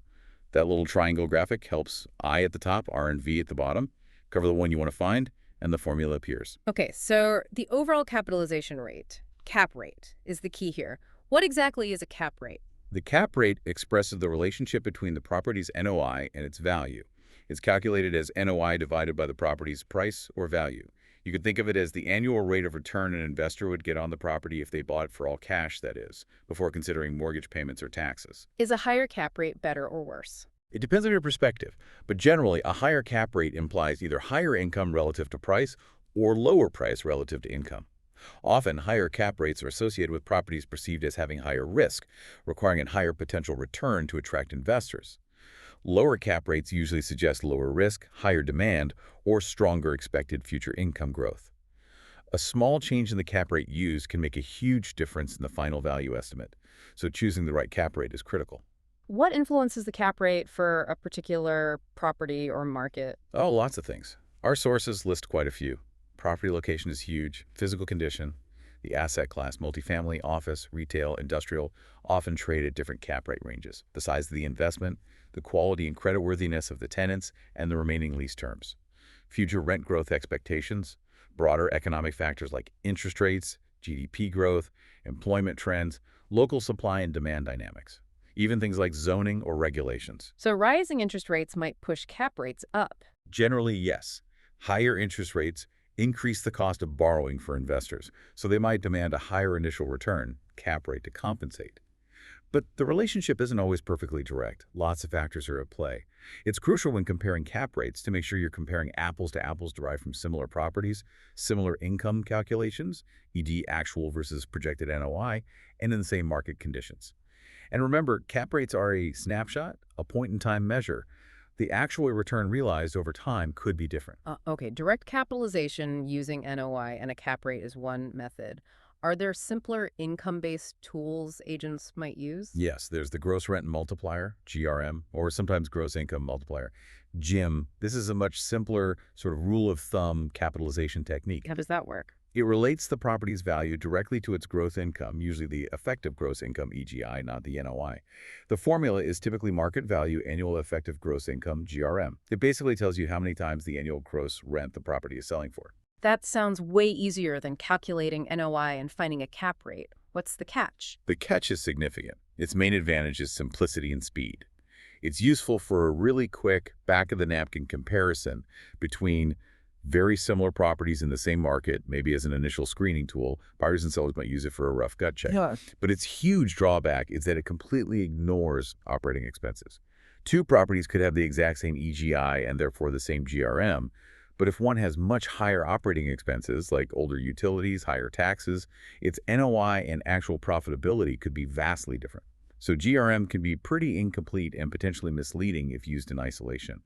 That little triangle graphic helps I at the top, R and V at the bottom. Cover the one you want to find, and the formula appears. Okay, so the overall capitalization rate, cap rate, is the key here. What exactly is a cap rate? The cap rate expresses the relationship between the property's NOI and its value. It's calculated as NOI divided by the property's price or value. You could think of it as the annual rate of return an investor would get on the property if they bought it for all cash, that is, before considering mortgage payments or taxes. Is a higher cap rate better or worse? It depends on your perspective, but generally a higher cap rate implies either higher income relative to price or lower price relative to income. Often, higher cap rates are associated with properties perceived as having higher risk, requiring a higher potential return to attract investors. Lower cap rates usually suggest lower risk, higher demand, or stronger expected future income growth. A small change in the cap rate used can make a huge difference in the final value estimate, so choosing the right cap rate is critical. What influences the cap rate for a particular property or market? Oh, lots of things. Our sources list quite a few. Property location is huge, physical condition, the asset class, multifamily, office, retail, industrial, often trade at different cap rate ranges, the size of the investment, the quality and creditworthiness of the tenants, and the remaining lease terms. Future rent growth expectations, broader economic factors like interest rates, GDP growth, employment trends, local supply and demand dynamics, even things like zoning or regulations. So rising interest rates might push cap rates up. Generally, yes. Higher interest rates increase the cost of borrowing for investors, so they might demand a higher initial return, cap rate, to compensate. But the relationship isn't always perfectly direct. Lots of factors are at play. It's crucial when comparing cap rates to make sure you're comparing apples to apples derived from similar properties, similar income calculations, e.g. actual versus projected NOI, and in the same market conditions. And remember, cap rates are a snapshot, a point-in-time measure. The actual return realized over time could be different. Okay, direct capitalization using NOI and a cap rate is one method. Are there simpler income-based tools agents might use? Yes, there's the gross rent multiplier, GRM, or sometimes gross income multiplier, GIM. This is a much simpler sort of rule of thumb capitalization technique. How does that work? It relates the property's value directly to its gross income, usually the effective gross income, EGI, not the NOI. The formula is typically market value annual effective gross income, GRM. It basically tells you how many times the annual gross rent the property is selling for. That sounds way easier than calculating NOI and finding a cap rate. What's the catch? The catch is significant. Its main advantage is simplicity and speed. It's useful for a really quick back-of-the-napkin comparison between very similar properties in the same market, maybe as an initial screening tool. Buyers and sellers might use it for a rough gut check. Yeah. But its huge drawback is that it completely ignores operating expenses. Two properties could have the exact same EGI and therefore the same GRM, but if one has much higher operating expenses, like older utilities, higher taxes, its NOI and actual profitability could be vastly different. So GRM can be pretty incomplete and potentially misleading if used in isolation.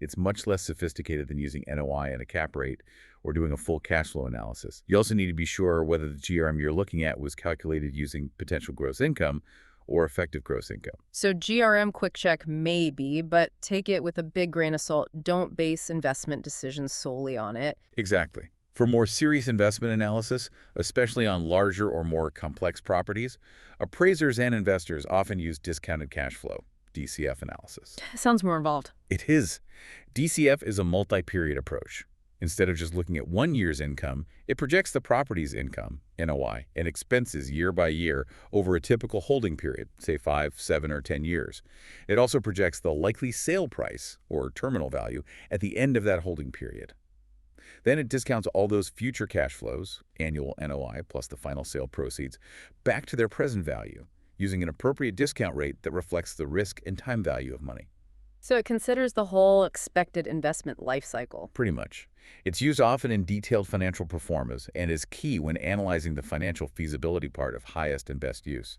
It's much less sophisticated than using NOI and a cap rate or doing a full cash flow analysis. You also need to be sure whether the GRM you're looking at was calculated using potential gross income or effective gross income. So GRM quick check maybe, but take it with a big grain of salt. Don't base investment decisions solely on it. Exactly. For more serious investment analysis, especially on larger or more complex properties, appraisers and investors often use discounted cash flow, DCF analysis. Sounds more involved. It is. DCF is a multi-period approach. Instead of just looking at 1 year's income, it projects the property's income, NOI, and expenses year by year over a typical holding period, say 5, 7, or 10 years. It also projects the likely sale price, or terminal value, at the end of that holding period. Then it discounts all those future cash flows, annual NOI plus the final sale proceeds, back to their present value, using an appropriate discount rate that reflects the risk and time value of money. So it considers the whole expected investment life cycle. Pretty much. It's used often in detailed financial performance and is key when analyzing the financial feasibility part of highest and best use.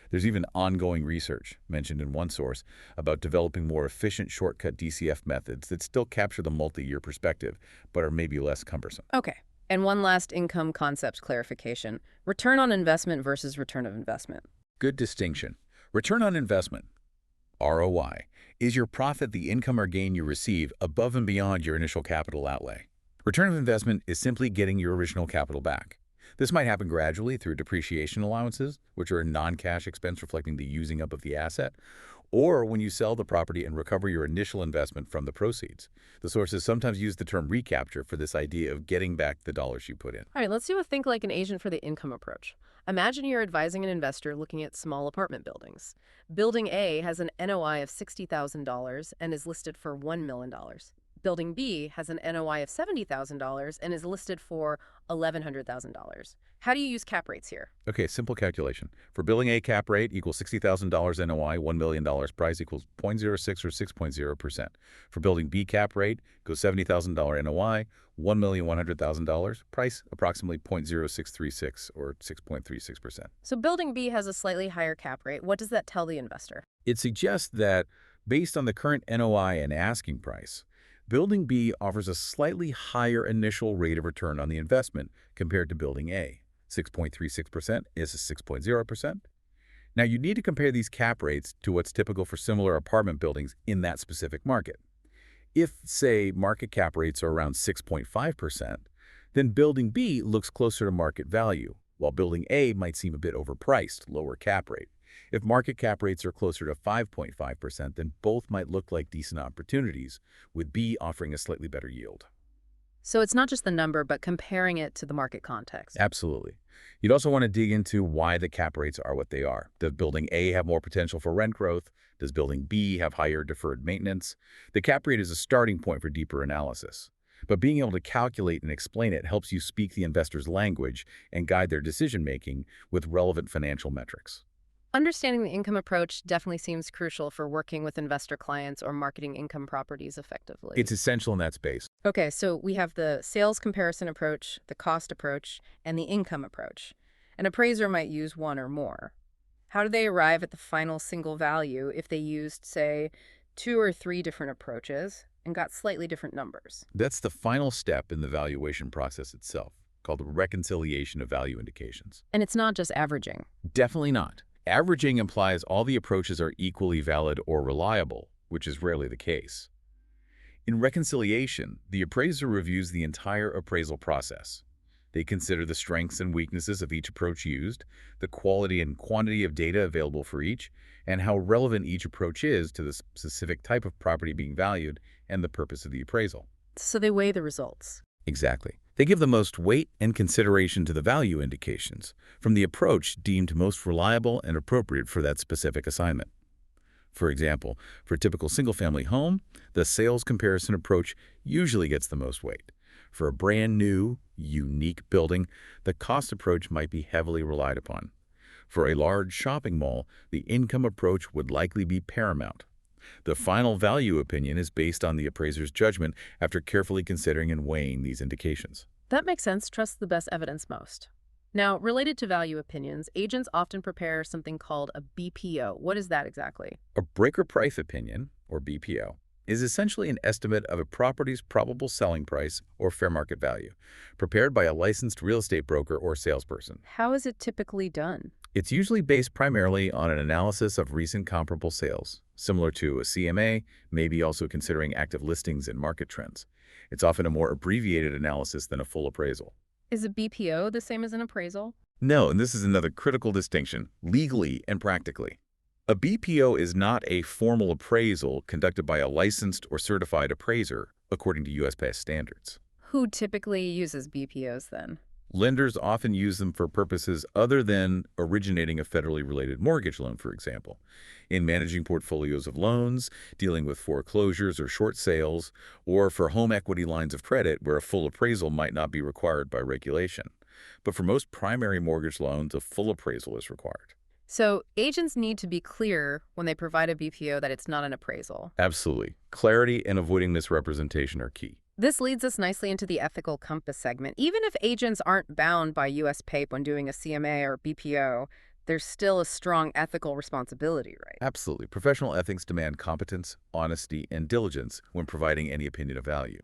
There's even ongoing research, mentioned in one source, about developing more efficient shortcut DCF methods that still capture the multi-year perspective, but are maybe less cumbersome. Okay. And one last income concept clarification. Return on investment versus return of investment. Good distinction. Return on investment, ROI, is your profit the income or gain you receive above and beyond your initial capital outlay. Return of investment is simply getting your original capital back. This might happen gradually through depreciation allowances, which are a non-cash expense reflecting the using up of the asset, or when you sell the property and recover your initial investment from the proceeds. The sources sometimes use the term recapture for this idea of getting back the dollars you put in. All right, let's do a think like an agent for the income approach. Imagine you're advising an investor looking at small apartment buildings. Building A has an NOI of $60,000 and is listed for $1 million. Building B has an NOI of $70,000 and is listed for $1,100,000. How do you use cap rates here? Okay, simple calculation. For building A, cap rate equals $60,000 NOI, $1 million price equals 0.06 or 6.0%. For building B, cap rate goes $70,000 NOI, $1,100,000 price approximately 0.0636 or 6.36%. So building B has a slightly higher cap rate. What does that tell the investor? It suggests that based on the current NOI and asking price, Building B offers a slightly higher initial rate of return on the investment compared to Building A. 6.36% is 6.0%. Now, you need to compare these cap rates to what's typical for similar apartment buildings in that specific market. If, say, market cap rates are around 6.5%, then Building B looks closer to market value, while Building A might seem a bit overpriced, lower cap rate. If market cap rates are closer to 5.5%, then both might look like decent opportunities, with B offering a slightly better yield. So it's not just the number, but comparing it to the market context. Absolutely. You'd also want to dig into why the cap rates are what they are. Does Building A have more potential for rent growth? Does Building B have higher deferred maintenance? The cap rate is a starting point for deeper analysis. But being able to calculate and explain it helps you speak the investor's language and guide their decision-making with relevant financial metrics. Understanding the income approach definitely seems crucial for working with investor clients or marketing income properties effectively. It's essential in that space. Okay, so we have the sales comparison approach, the cost approach, and the income approach. An appraiser might use one or more. How do they arrive at the final single value if they used, say, 2 or 3 different approaches and got slightly different numbers? That's the final step in the valuation process itself, called the reconciliation of value indications. And it's not just averaging. Definitely not. Averaging implies all the approaches are equally valid or reliable, which is rarely the case. In reconciliation, the appraiser reviews the entire appraisal process. They consider the strengths and weaknesses of each approach used, the quality and quantity of data available for each, and how relevant each approach is to the specific type of property being valued and the purpose of the appraisal. So they weigh the results. Exactly. They give the most weight and consideration to the value indications from the approach deemed most reliable and appropriate for that specific assignment. For example, for a typical single-family home, the sales comparison approach usually gets the most weight. For a brand new, unique building, the cost approach might be heavily relied upon. For a large shopping mall, the income approach would likely be paramount. The final value opinion is based on the appraiser's judgment after carefully considering and weighing these indications. That makes sense. Trust the best evidence most. Now, related to value opinions, agents often prepare something called a BPO. What is that exactly? A broker price opinion, or BPO, is essentially an estimate of a property's probable selling price or fair market value, prepared by a licensed real estate broker or salesperson. How is it typically done? It's usually based primarily on an analysis of recent comparable sales, similar to a CMA, maybe also considering active listings and market trends. It's often a more abbreviated analysis than a full appraisal. Is a BPO the same as an appraisal? No, and this is another critical distinction, legally and practically. A BPO is not a formal appraisal conducted by a licensed or certified appraiser, according to U.S. past standards. Who typically uses BPOs then? Lenders often use them for purposes other than originating a federally related mortgage loan, for example, in managing portfolios of loans, dealing with foreclosures or short sales, or for home equity lines of credit where a full appraisal might not be required by regulation. But for most primary mortgage loans, a full appraisal is required. So agents need to be clear when they provide a BPO that it's not an appraisal. Absolutely. Clarity and avoiding misrepresentation are key. This leads us nicely into the ethical compass segment. Even if agents aren't bound by U.S. PAPE when doing a CMA or BPO, there's still a strong ethical responsibility, right? Absolutely. Professional ethics demand competence, honesty, and diligence when providing any opinion of value.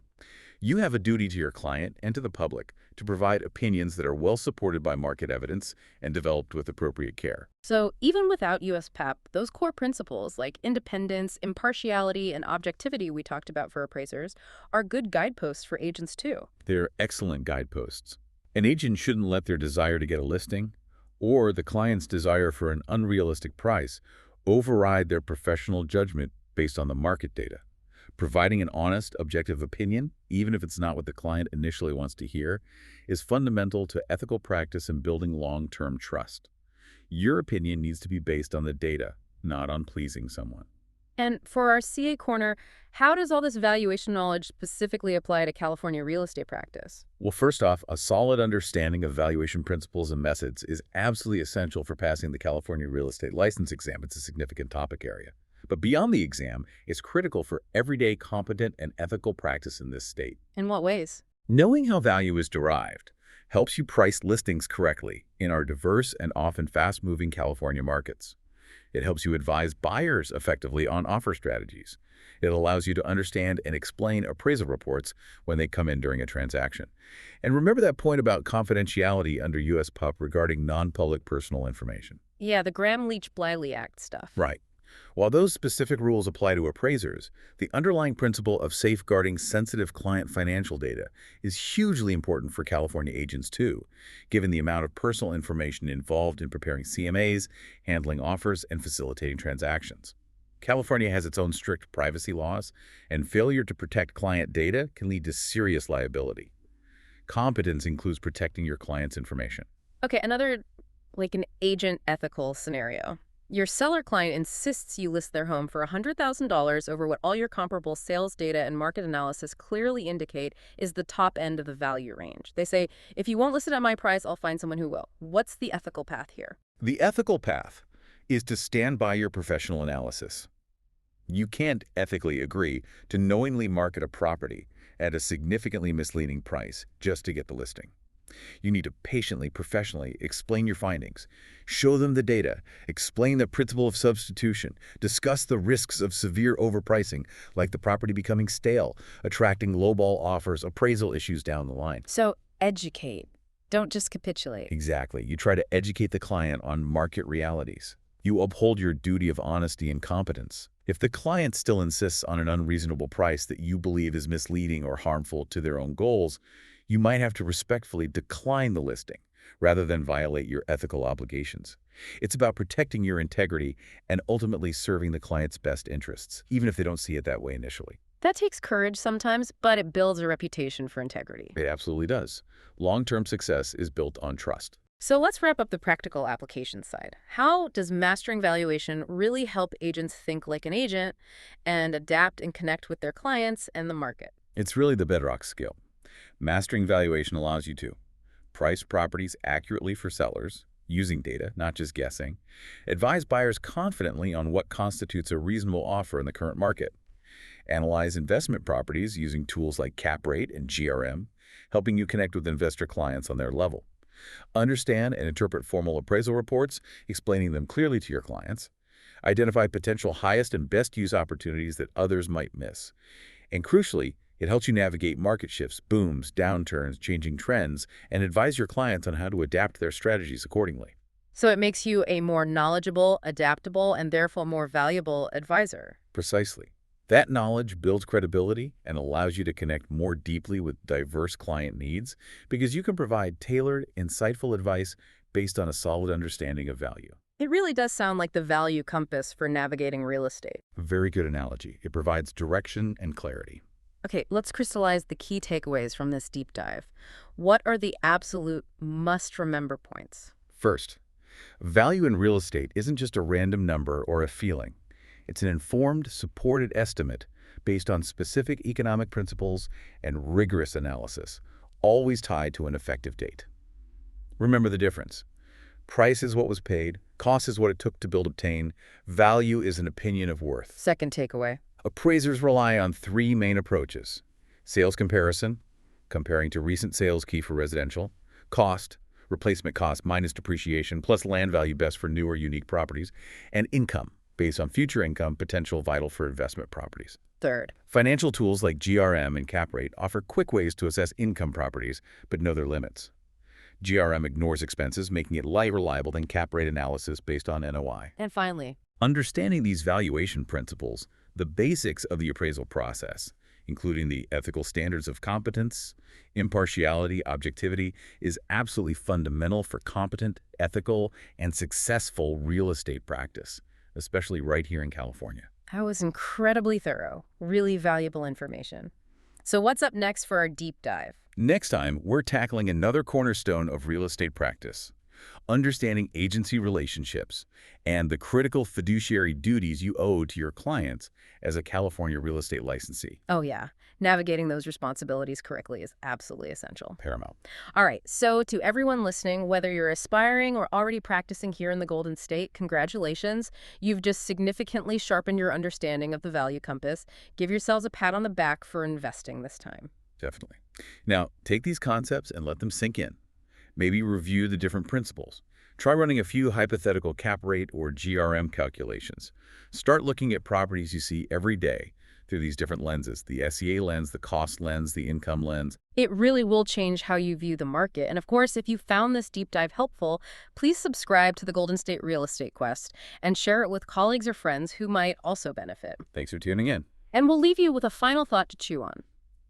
You have a duty to your client and to the public to provide opinions that are well supported by market evidence and developed with appropriate care. So even without U.S. PAP, those core principles like independence, impartiality, and objectivity we talked about for appraisers are good guideposts for agents too. They're excellent guideposts. An agent shouldn't let their desire to get a listing or the client's desire for an unrealistic price override their professional judgment based on the market data. Providing an honest, objective opinion, even if it's not what the client initially wants to hear, is fundamental to ethical practice and building long-term trust. Your opinion needs to be based on the data, not on pleasing someone. And for our CA Corner, how does all this valuation knowledge specifically apply to California real estate practice? Well, first off, a solid understanding of valuation principles and methods is absolutely essential for passing the California real estate license exam. It's a significant topic area. But beyond the exam, it's critical for everyday competent and ethical practice in this state. In what ways? Knowing how value is derived helps you price listings correctly in our diverse and often fast-moving California markets. It helps you advise buyers effectively on offer strategies. It allows you to understand and explain appraisal reports when they come in during a transaction. And remember that point about confidentiality under U.S. PUP regarding non-public personal information. Yeah, the Gramm-Leach-Bliley Act stuff. Right. While those specific rules apply to appraisers, the underlying principle of safeguarding sensitive client financial data is hugely important for California agents too, given the amount of personal information involved in preparing CMAs, handling offers, and facilitating transactions. California has its own strict privacy laws, and failure to protect client data can lead to serious liability. Competence includes protecting your client's information. Okay, another, like an agent ethical scenario. Your seller client insists you list their home for $100,000 over what all your comparable sales data and market analysis clearly indicate is the top end of the value range. They say, if you won't list it at my price, I'll find someone who will. What's the ethical path here? The ethical path is to stand by your professional analysis. You can't ethically agree to knowingly market a property at a significantly misleading price just to get the listing. You need to patiently, professionally explain your findings, show them the data, explain the principle of substitution, discuss the risks of severe overpricing, like the property becoming stale, attracting lowball offers, appraisal issues down the line. So educate. Don't just capitulate. Exactly. You try to educate the client on market realities. You uphold your duty of honesty and competence. If the client still insists on an unreasonable price that you believe is misleading or harmful to their own goals, you might have to respectfully decline the listing rather than violate your ethical obligations. It's about protecting your integrity and ultimately serving the client's best interests, even if they don't see it that way initially. That takes courage sometimes, but it builds a reputation for integrity. It absolutely does. Long-term success is built on trust. So let's wrap up the practical application side. How does mastering valuation really help agents think like an agent and adapt and connect with their clients and the market? It's really the bedrock skill. Mastering valuation allows you to price properties accurately for sellers, using data, not just guessing, advise buyers confidently on what constitutes a reasonable offer in the current market, analyze investment properties using tools like cap rate and GRM, helping you connect with investor clients on their level, understand and interpret formal appraisal reports, explaining them clearly to your clients, identify potential highest and best use opportunities that others might miss, and crucially, it helps you navigate market shifts, booms, downturns, changing trends, and advise your clients on how to adapt their strategies accordingly. So it makes you a more knowledgeable, adaptable, and therefore more valuable advisor. Precisely. That knowledge builds credibility and allows you to connect more deeply with diverse client needs because you can provide tailored, insightful advice based on a solid understanding of value. It really does sound like the value compass for navigating real estate. A very good analogy. It provides direction and clarity. Okay, let's crystallize the key takeaways from this deep dive. What are the absolute must-remember points? First, value in real estate isn't just a random number or a feeling. It's an informed, supported estimate based on specific economic principles and rigorous analysis, always tied to an effective date. Remember the difference. Price is what was paid, cost is what it took to build obtain, value is an opinion of worth. Second takeaway. Appraisers rely on three main approaches: sales comparison, comparing to recent sales key for residential; cost, replacement cost minus depreciation plus land value best for newer unique properties; and income, based on future income potential vital for investment properties. Third. Financial tools like GRM and cap rate offer quick ways to assess income properties, but know their limits. GRM ignores expenses, making it less reliable than cap rate analysis based on NOI. And finally. Understanding these valuation principles, the basics of the appraisal process, including the ethical standards of competence, impartiality, objectivity, is absolutely fundamental for competent, ethical, and successful real estate practice, especially right here in California. That was incredibly thorough. Really valuable information. So what's up next for our deep dive? Next time, we're tackling another cornerstone of real estate practice: understanding agency relationships and the critical fiduciary duties you owe to your clients as a California real estate licensee. Oh yeah, navigating those responsibilities correctly is absolutely essential. Paramount. All right, so to everyone listening, whether you're aspiring or already practicing here in the Golden State, congratulations. You've just significantly sharpened your understanding of the value compass. Give yourselves a pat on the back for investing this time. Definitely. Now, take these concepts and let them sink in. Maybe review the different principles. Try running a few hypothetical cap rate or GRM calculations. Start looking at properties you see every day through these different lenses: the SEA lens, the cost lens, the income lens. It really will change how you view the market. And of course, if you found this deep dive helpful, please subscribe to the Golden State Real Estate Quest and share it with colleagues or friends who might also benefit. Thanks for tuning in. And we'll leave you with a final thought to chew on.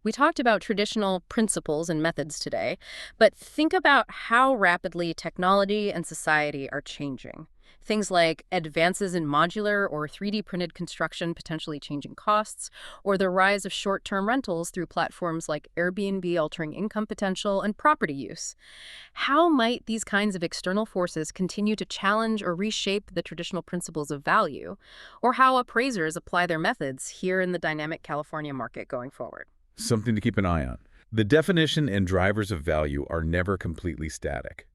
We talked about traditional principles and methods today, but think about how rapidly technology and society are changing. Things like advances in modular or 3D printed construction potentially changing costs, or the rise of short-term rentals through platforms like Airbnb altering income potential and property use. How might these kinds of external forces continue to challenge or reshape the traditional principles of value, or how appraisers apply their methods here in the dynamic California market going forward? Something to keep an eye on. The definition and drivers of value are never completely static.